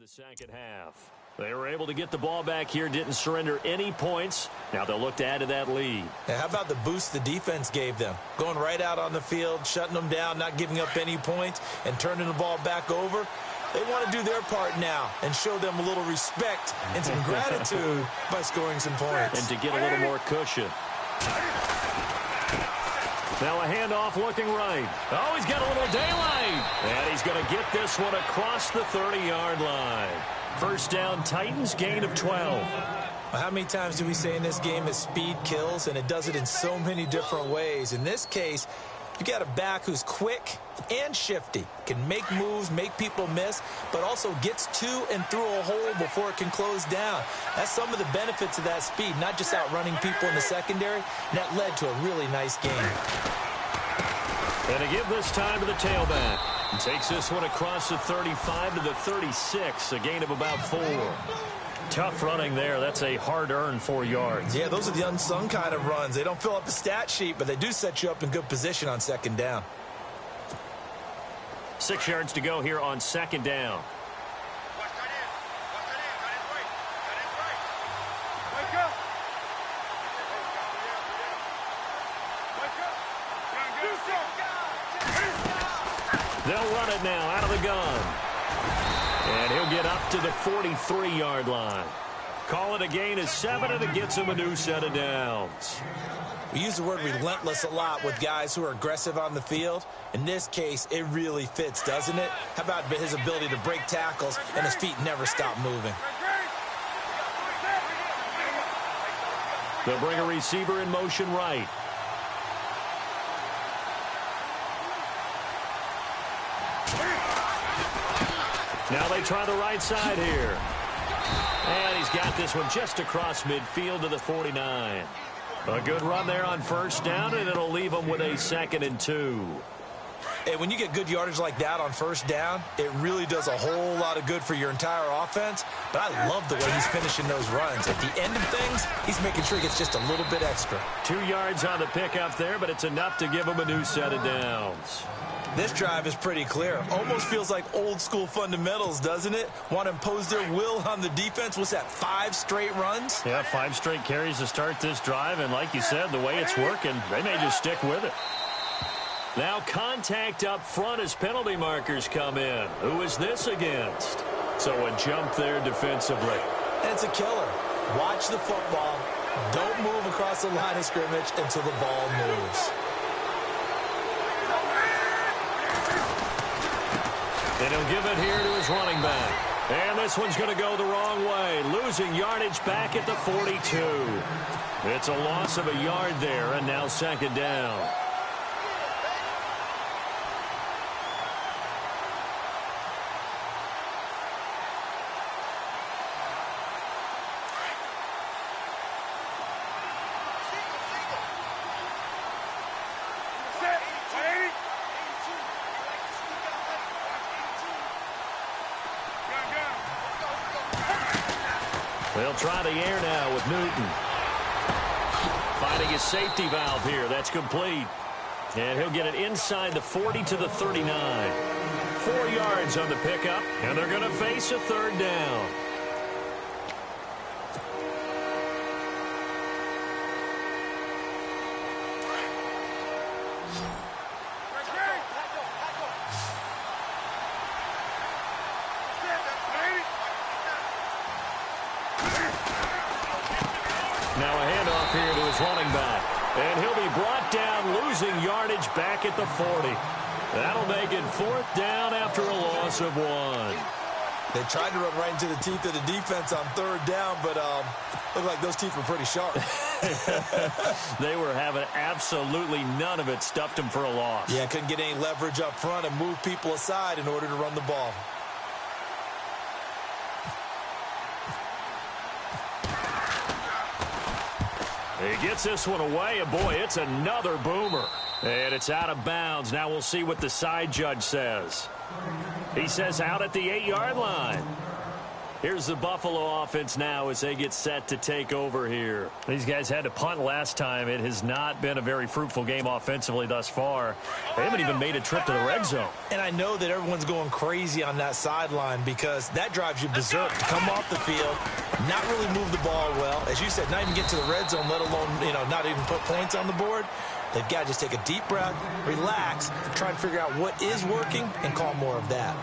the second half. They were able to get the ball back here, didn't surrender any points. Now they'll look to add to that lead. Now, how about the boost the defense gave them? Going right out on the field, shutting them down, not giving up any points, and turning the ball back over. They want to do their part now and show them a little respect and some gratitude by scoring some points. And to get a little more cushion. Now a handoff looking right. Oh, he's got a little daylight. And he's going to get this one across the 30-yard line. First down, Titans, gain of 12. How many times do we say in this game that speed kills, and it does it in so many different ways? In this case, you got a back who's quick and shifty, can make moves, make people miss, but also gets to and through a hole before it can close down. That's some of the benefits of that speed, not just outrunning people in the secondary. And that led to a really nice game. And to give this time to the tailback. Takes this one across the 35 to the 36, a gain of about 4. Tough running there. That's a hard-earned 4 yards. Yeah, those are the unsung kind of runs. They don't fill up the stat sheet, but they do set you up in good position on second down. 6 yards to go here on second down. They'll run it now out of the gun. And he'll get up to the 43-yard line. Call it a gain of 7, and it gets him a new set of downs. We use the word relentless a lot with guys who are aggressive on the field. In this case, it really fits, doesn't it? How about his ability to break tackles and his feet never stop moving? They'll bring a receiver in motion right. Now they try the right side here. And he's got this one just across midfield to the 49. A good run there on first down, and it'll leave him with a 2nd and 2. Hey, when you get good yardage like that on first down, it really does a whole lot of good for your entire offense. But I love the way he's finishing those runs. At the end of things, he's making sure he gets just a little bit extra. 2 yards on the pickup there, but it's enough to give him a new set of downs. This drive is pretty clear. Almost feels like old school fundamentals, doesn't it? Want to impose their will on the defense. What's that, 5 straight runs? Yeah, 5 straight carries to start this drive. And like you said, the way it's working, they may just stick with it. Now contact up front as penalty markers come in. Who is this against? So a jump there defensively. And it's a killer. Watch the football. Don't move across the line of scrimmage until the ball moves. And he'll give it here to his running back. And this one's going to go the wrong way. Losing yardage back at the 42. It's a loss of a yard there, and now second down. They'll try the air now with Newton. Finding his safety valve here. That's complete. And he'll get it inside the 40 to the 39. 4 yards on the pickup, and they're going to face a third down. Now a handoff here to his running back. And he'll be brought down, losing yardage back at the 40. That'll make it 4th down after a loss of 1. They tried to run right into the teeth of the defense on third down, but looked like those teeth were pretty sharp. They were having absolutely none of it, stuffed them for a loss. Yeah, couldn't get any leverage up front and move people aside in order to run the ball. He gets this one away, and boy, it's another boomer. And it's out of bounds. Now we'll see what the side judge says. He says out at the 8-yard line. Here's the Buffalo offense now as they get set to take over here. These guys had to punt last time. It has not been a very fruitful game offensively thus far. They haven't even made a trip to the red zone. And I know that everyone's going crazy on that sideline because that drives you berserk to come off the field, not really move the ball well. As you said, not even get to the red zone, let alone, not even put points on the board. They've got to just take a deep breath, relax, try and figure out what is working and call more of that.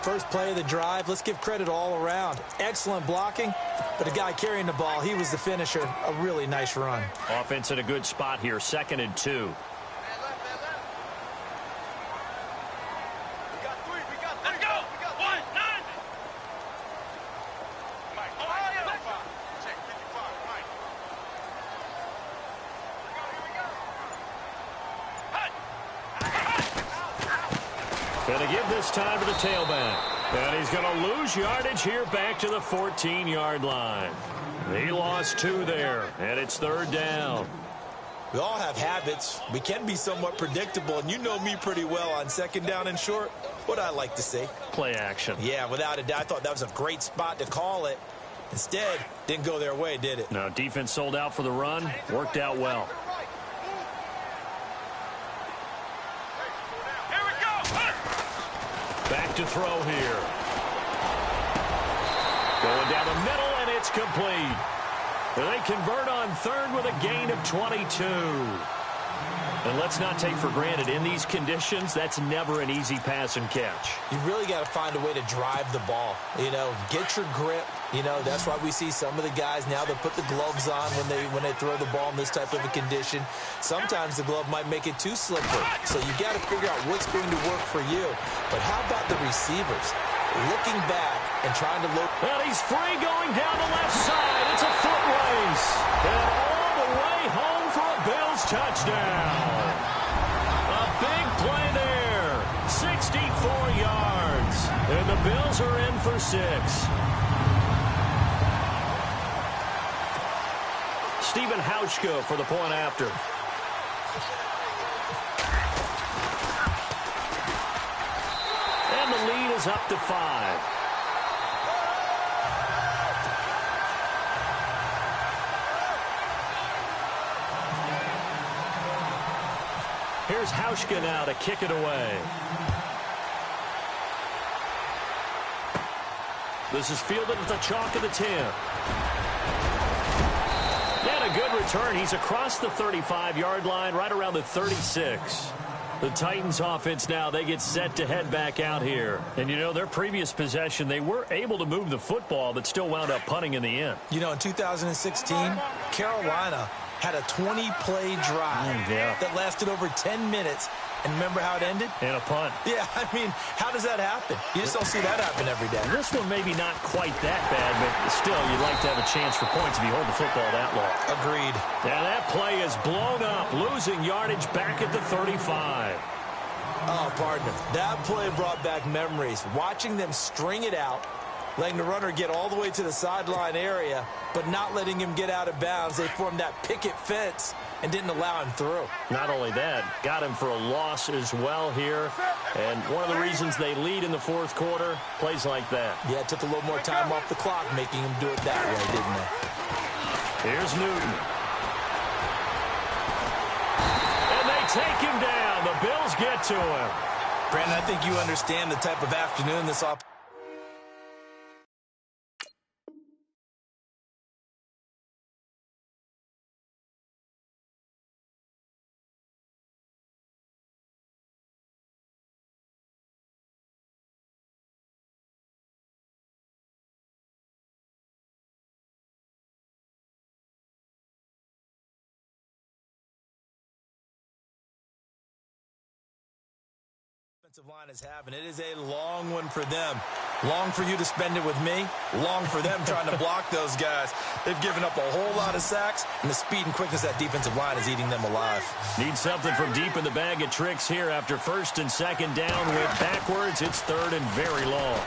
First play of the drive, let's give credit all around. Excellent blocking, but the guy carrying the ball, he was the finisher. A really nice run. Offense in a good spot here, 2nd and 2. Going to give this time to the tailback. And he's going to lose yardage here back to the 14-yard line. He lost 2 there, and it's 3rd down. We all have habits. We can be somewhat predictable, and you know me pretty well on 2nd down and short. What I like to see. Play action. Yeah, without a doubt. I thought that was a great spot to call it. Instead, didn't go their way, did it? No, defense sold out for the run. Worked out well. Back to throw here. Going down the middle, and it's complete. They convert on 3rd with a gain of 22. And let's not take for granted, in these conditions, that's never an easy pass and catch. You really got to find a way to drive the ball. Get your grip. That's why we see some of the guys now that put the gloves on when they throw the ball in this type of a condition. Sometimes the glove might make it too slippery. So you got to figure out what's going to work for you. But how about the receivers? Looking back and trying to look. And he's free going down the left side. It's a foot race. And all the way home for a Bills touchdown. A big play there. 64 yards. And the Bills are in for 6. Stephen Hauschka for the point after. And the lead is up to 5. Here's Hauschka now to kick it away. This is fielded at the chalk of the 10. And a good return. He's across the 35-yard line, right around the 36. The Titans offense now, they get set to head back out here. And, their previous possession, they were able to move the football, but still wound up punting in the end. In 2016, Carolina had a 20-play drive that lasted over 10 minutes. And remember how it ended? And a punt. Yeah, how does that happen? You just don't see that happen every day. This one maybe not quite that bad, but still, you'd like to have a chance for points if you hold the football that long. Agreed. And that play is blown up, losing yardage back at the 35. Oh, partner, that play brought back memories. Watching them string it out, letting the runner get all the way to the sideline area, but not letting him get out of bounds. They formed that picket fence and didn't allow him through. Not only that, got him for a loss as well here. And one of the reasons they lead in the 4th quarter, plays like that. Yeah, it took a little more time off the clock, making him do it that way, didn't they? Here's Newton. And they take him down. The Bills get to him. Brandon, I think you understand the type of afternoon this offense. Line is having. It is a long one for them. Long for you to spend it with me. Long for them trying to block those guys. They've given up a whole lot of sacks, and the speed and quickness of that defensive line is eating them alive. Need something from deep in the bag of tricks here after 1st and 2nd down. Went backwards. It's 3rd and very long.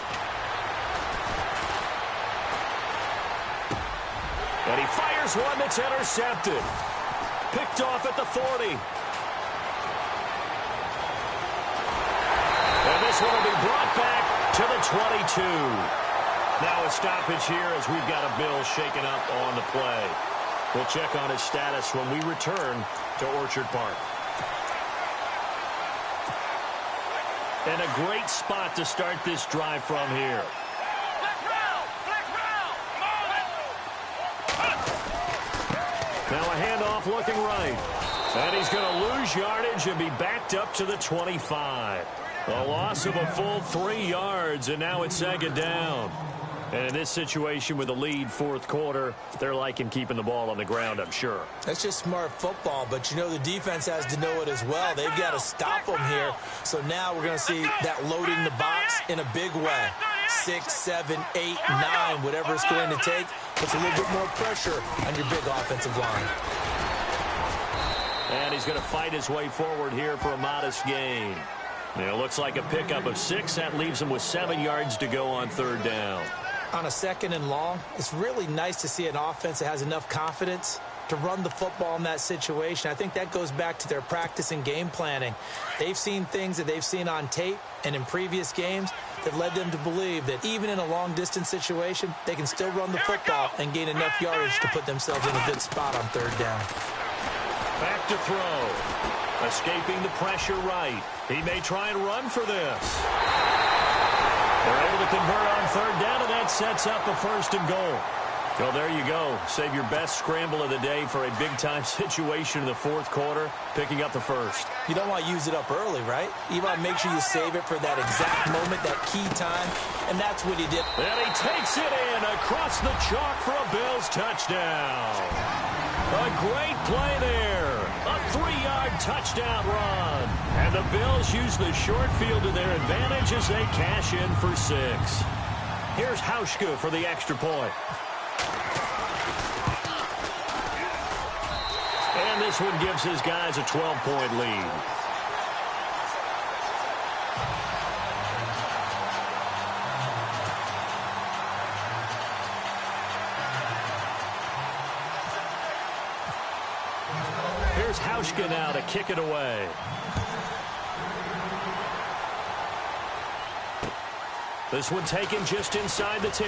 And he fires one that's intercepted. Picked off at the 40. And this one will be brought back to the 22. Now a stoppage here as we've got a Bill shaken up on the play. We'll check on his status when we return to Orchard Park. And a great spot to start this drive from here. Now a handoff looking right. And he's going to lose yardage and be backed up to the 25. A loss of a full 3 yards, and now it's 2nd down. And in this situation with the lead fourth quarter, they're liking keeping the ball on the ground, I'm sure. That's just smart football, but you know the defense has to know it as well. They've got to stop them here. So now we're going to see that loading the box in a big way. 6, 7, 8, 9, whatever it's going to take, puts a little bit more pressure on your big offensive line. And he's going to fight his way forward here for a modest gain. It looks like a pickup of 6. That leaves him with 7 yards to go on 3rd down. On a 2nd and long, it's really nice to see an offense that has enough confidence to run the football in that situation. I think that goes back to their practice and game planning. They've seen things that they've seen on tape and in previous games that led them to believe that even in a long-distance situation, they can still run the football and gain enough yardage to put themselves in a good spot on 3rd down. Back to throw. Escaping the pressure right. He may try and run for this. They're able to convert on 3rd down, and that sets up a 1st and goal. Well, there you go. Save your best scramble of the day for a big-time situation in the 4th quarter, picking up the 1st. You don't want to use it up early, right? You want to make sure you save it for that exact moment, that key time, and that's what he did. And he takes it in across the chalk for a Bills touchdown. A great play there. A 3-yard touchdown run. And the Bills use the short field to their advantage as they cash in for 6. Here's Hauschka for the extra point. And this one gives his guys a 12-point lead. Here's Hauschka now to kick it away. This one taken just inside the 10.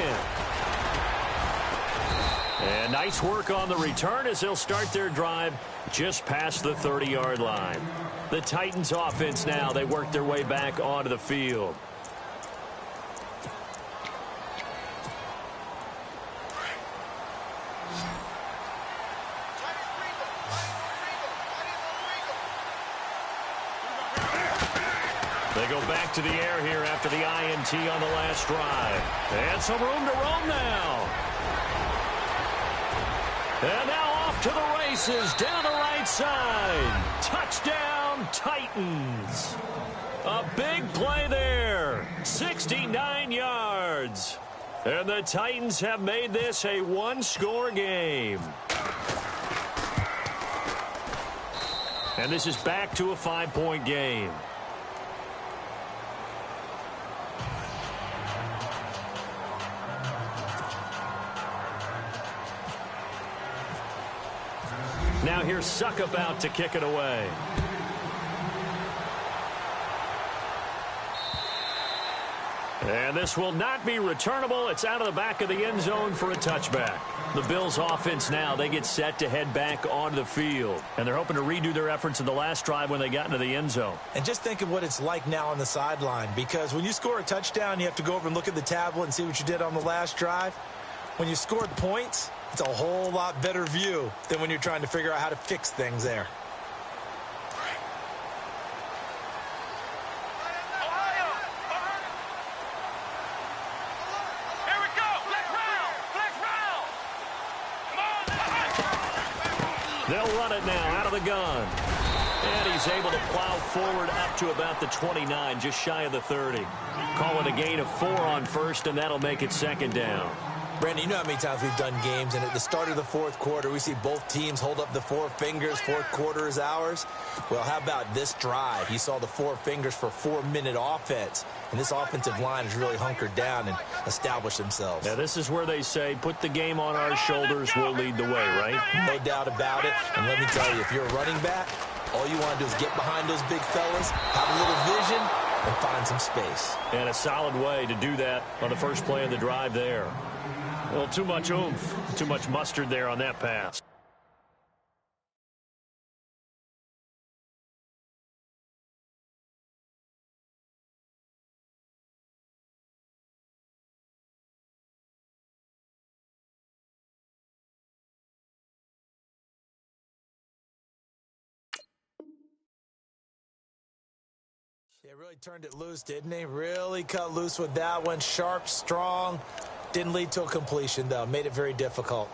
And nice work on the return as they'll start their drive just past the 30-yard line. The Titans offense now, they work their way back onto the field. They go back to the air here after the INT on the last drive. And some room to roam now. And now off to the races down the right side. Touchdown, Titans. A big play there. 69 yards. And the Titans have made this a one-score game. And this is back to a 5-point game. Now here's Suckup out to kick it away. And this will not be returnable. It's out of the back of the end zone for a touchback. The Bills offense now, they get set to head back onto the field. And they're hoping to redo their efforts in the last drive when they got into the end zone. And just think of what it's like now on the sideline. Because when you score a touchdown, you have to go over and look at the tablet and see what you did on the last drive. When you scored points, it's a whole lot better view than when you're trying to figure out how to fix things there. They'll run it now out of the gun. And he's able to plow forward up to about the 29, just shy of the 30. Call it a gain of 4 on 1st, and that'll make it 2nd down. Brandon, you know how many times we've done games, and at the start of the 4th quarter, we see both teams hold up the 4 fingers, 4th quarter is ours. Well, how about this drive? You saw the 4 fingers for 4-minute offense, and this offensive line has really hunkered down and established themselves. Now, this is where they say, put the game on our shoulders, we'll lead the way, right? No doubt about it, and let me tell you, if you're a running back, all you want to do is get behind those big fellas, have a little vision, and find some space. And a solid way to do that on the first play of the drive there. Well, too much oomph, too much mustard there on that pass. Yeah, really turned it loose, didn't he? Really cut loose with that one. Sharp, strong. Didn't lead to a completion, though. Made it very difficult.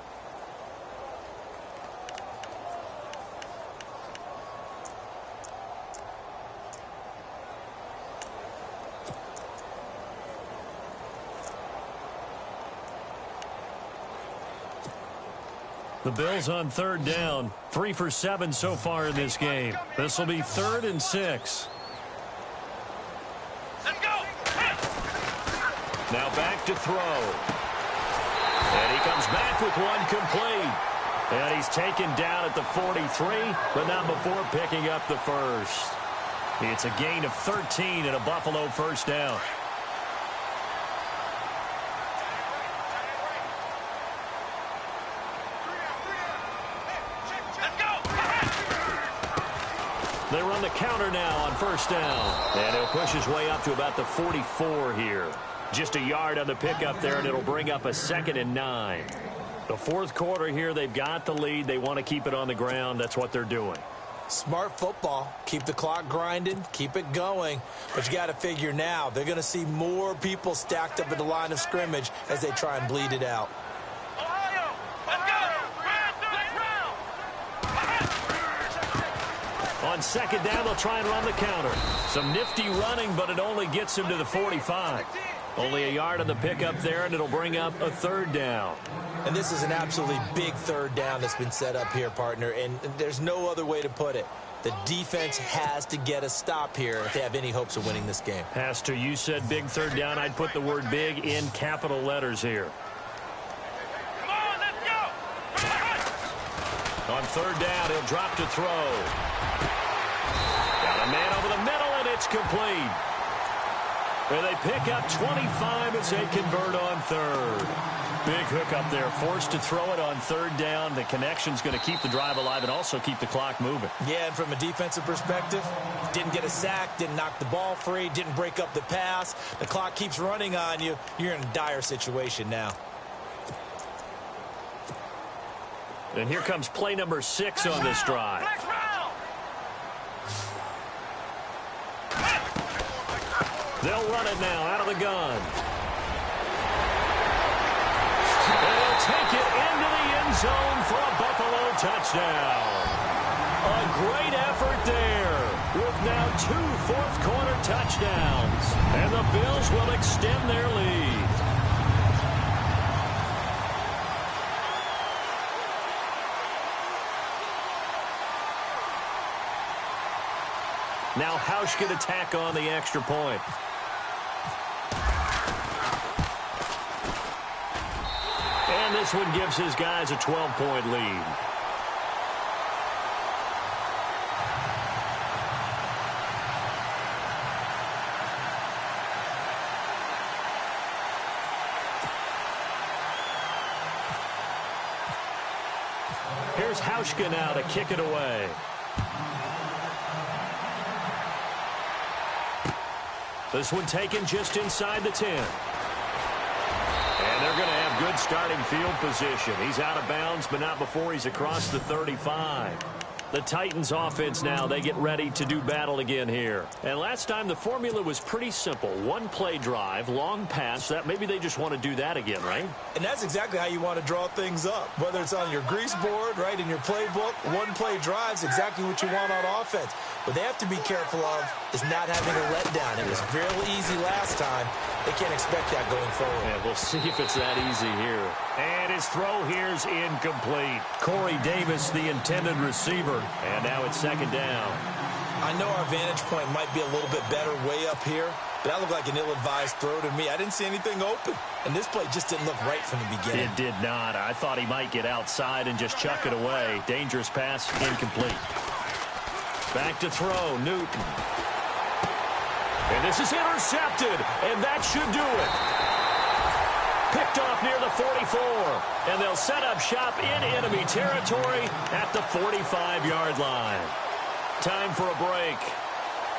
The Bills on third down. 3 for 7 so far in this game. This will be 3rd and 6. Now back to throw. And he comes back with one complete. And he's taken down at the 43, but not before picking up the first. It's a gain of 13 and a Buffalo first down. They run the counter now on first down. And he'll push his way up to about the 44 here. Just a yard on the pickup there, and it'll bring up a 2nd and 9. The fourth quarter here, they've got the lead. They want to keep it on the ground. That's what they're doing. Smart football. Keep the clock grinding. Keep it going. But you got to figure now, they're going to see more people stacked up at the line of scrimmage as they try and bleed it out. On second down, they'll try and run the counter. Some nifty running, but it only gets him to the 45. Only a yard on the pickup there, and it'll bring up a 3rd down. And this is an absolutely big 3rd down that's been set up here, partner, and there's no other way to put it. The defense has to get a stop here if they have any hopes of winning this game. Has to. You said big 3rd down. I'd put the word big in capital letters here. Come on, let's go! On 3rd down, he'll drop to throw. Got a man over the middle, and it's complete. And they pick up 25 as they convert on 3rd. Big hook up there, forced to throw it on 3rd down. The connection's going to keep the drive alive and also keep the clock moving. Yeah, and from a defensive perspective, didn't get a sack, didn't knock the ball free, didn't break up the pass. The clock keeps running on you. You're in a dire situation now. And here comes play number 6 on this drive. They'll run it now out of the gun. And he'll take it into the end zone for a Buffalo touchdown. A great effort there with now 2 fourth-quarter touchdowns. And the Bills will extend their lead. Now Hausch can attack on the extra point. And this one gives his guys a 12-point lead. Here's Hauschka now to kick it away. This one taken just inside the 10. And they're going to have good starting field position. He's out of bounds, but not before he's across the 35. The Titans offense now, they get ready to do battle again here. And last time the formula was pretty simple. 1-play drive, long pass. That maybe they just want to do that again, right? And that's exactly how you want to draw things up. Whether it's on your grease board, right, in your playbook, 1-play drive is exactly what you want on offense. What they have to be careful of is not having a letdown. It was real easy last time. They can't expect that going forward. Yeah, we'll see if it's that easy here. And his throw here's incomplete. Corey Davis, the intended receiver. And now it's 2nd down. I know our vantage point might be a little bit better way up here, but that looked like an ill-advised throw to me. I didn't see anything open, and this play just didn't look right from the beginning. It did not. I thought he might get outside and just chuck it away. Dangerous pass, incomplete. Back to throw, Newton. And this is intercepted, and that should do it. Picked off near the 44, and they'll set up shop in enemy territory at the 45-yard line. Time for a break.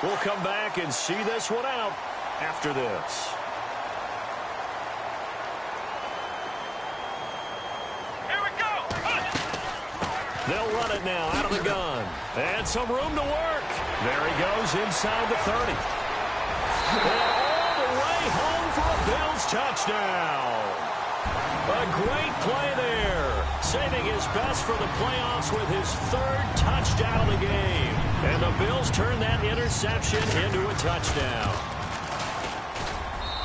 We'll come back and see this one out after this. Here we go. They'll run it now out of the gun. And some room to work. There he goes inside the 30. And all the way home for a Bills touchdown. A great play there. Saving his best for the playoffs with his third touchdown of the game. And the Bills turn that interception into a touchdown.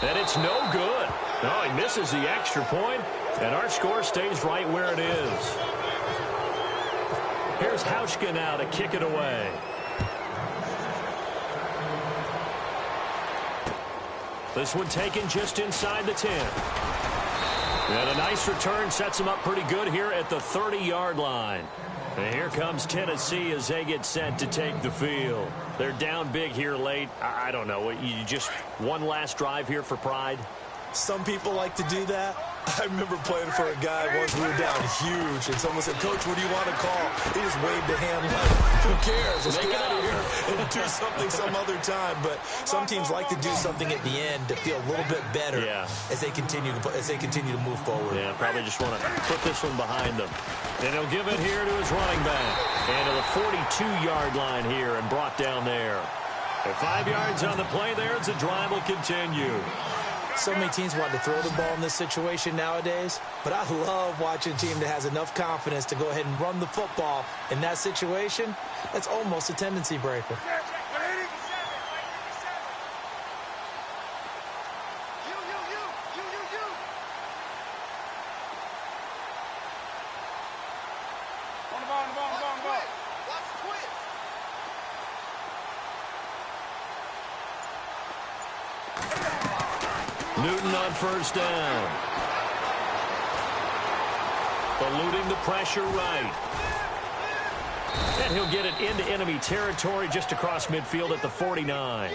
And it's no good. Oh, he misses the extra point, and our score stays right where it is. Here's Hauschka now to kick it away. This one taken just inside the 10. And a nice return sets him up pretty good here at the 30-yard line. And here comes Tennessee as they get set to take the field. They're down big here late. I don't know. You just one last drive here for pride? Some people like to do that. I remember playing for a guy once we were down huge, and someone said, "Coach, what do you want to call?" He just waved a hand like, "Who cares? Let's get out of here and do something some other time." But some teams like to do something at the end to feel a little bit better as they continue to move forward. Yeah, probably just want to put this one behind them. And he'll give it here to his running back. And to the 42-yard line here and brought down there. And 5 yards on the play there as the drive will continue. So many teams want to throw the ball in this situation nowadays, but I love watching a team that has enough confidence to go ahead and run the football in that situation. That's almost a tendency breaker. Newton on first down. Eluding the pressure right. And he'll get it into enemy territory just across midfield at the 49.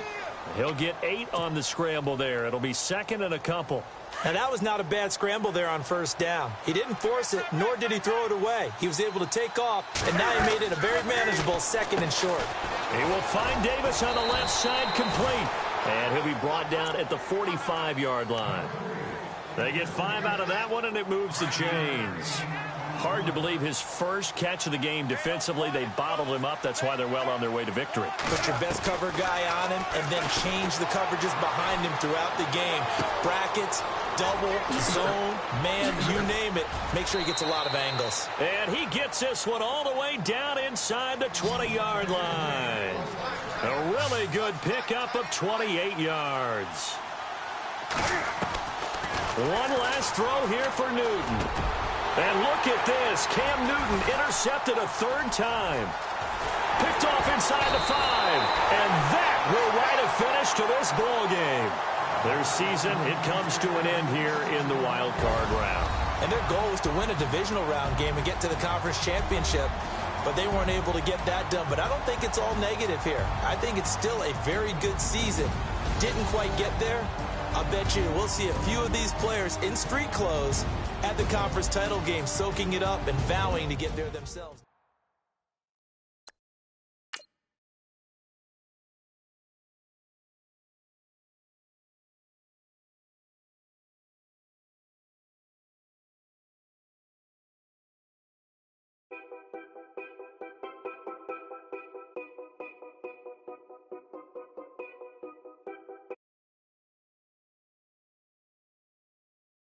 He'll get 8 on the scramble there. It'll be second and a couple. Now, that was not a bad scramble there on first down. He didn't force it, nor did he throw it away. He was able to take off, and now he made it a very manageable second and short. He will find Davis on the left side complete. And he'll be brought down at the 45-yard line. They get 5 out of that one, and it moves the chains. Hard to believe his first catch of the game defensively. They bottled him up. That's why they're well on their way to victory. Put your best cover guy on him and then change the coverages behind him throughout the game. Brackets, double, zone, man, you name it. Make sure he gets a lot of angles. And he gets this one all the way down inside the 20-yard line. A really good pickup of 28 yards. One last throw here for Newton. And look at this. Cam Newton intercepted a third time. Picked off inside the 5. And that will write a finish to this ball game. Their season, it comes to an end here in the wild card round. And their goal was to win a divisional round game and get to the conference championship. But they weren't able to get that done. But I don't think it's all negative here. I think it's still a very good season. Didn't quite get there. I bet you we'll see a few of these players in street clothes at the conference title game, soaking it up and vowing to get there themselves.